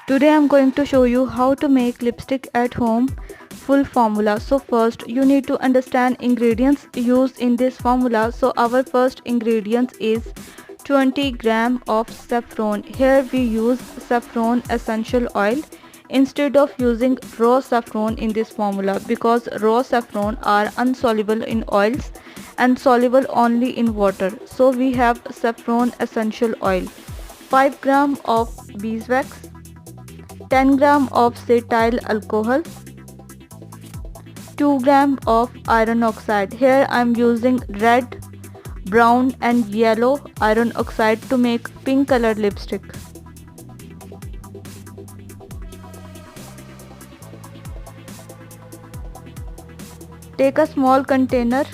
Today I'm going to show you how to make lipstick at home full formula. So first you need to understand ingredients used in this formula. So our first ingredient is 20 gram of saffron. Here we use saffron essential oil instead of using raw saffron in this formula, because raw saffron are insoluble in oils and soluble only in water. So we have saffron essential oil. 5 gram of beeswax, 10 gram of cetyl alcohol, 2 gram of iron oxide. Here I am using red, brown and yellow iron oxide to make pink colored lipstick. Take a small container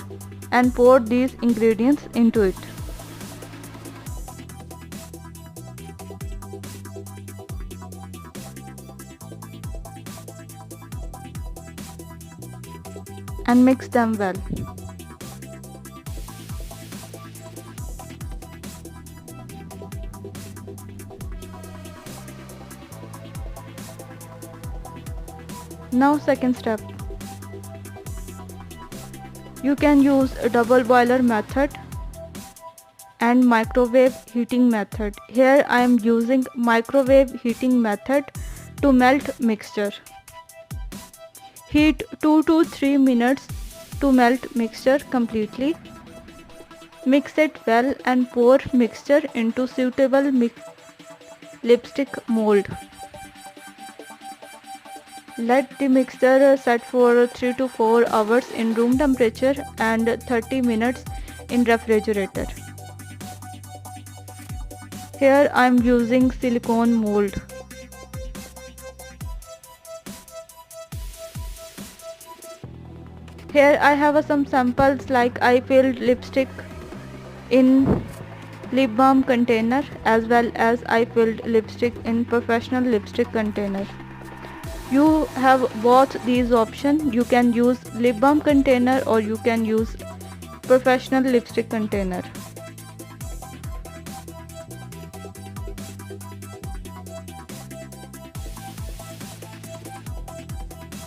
and pour these ingredients into it. And mix them well. Now second step. You can use a double boiler method and microwave heating method. Here I am using microwave heating method to melt mixture. Heat 2 to 3 minutes to melt mixture completely. Mix it well and pour mixture into suitable lipstick mold. Let the mixture set for 3 to 4 hours in room temperature and 30 minutes in refrigerator. Here I am using silicone mold. Here I have some samples, like I filled lipstick in lip balm container as well as I filled lipstick in professional lipstick container. You have both these options. You can use lip balm container or you can use professional lipstick container.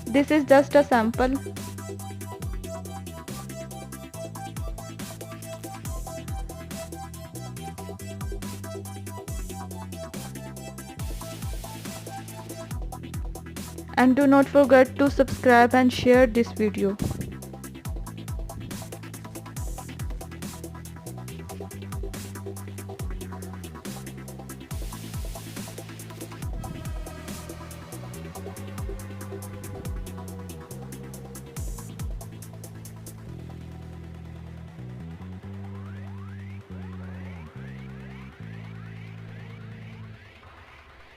This is just a sample. And do not forget to subscribe and share this video.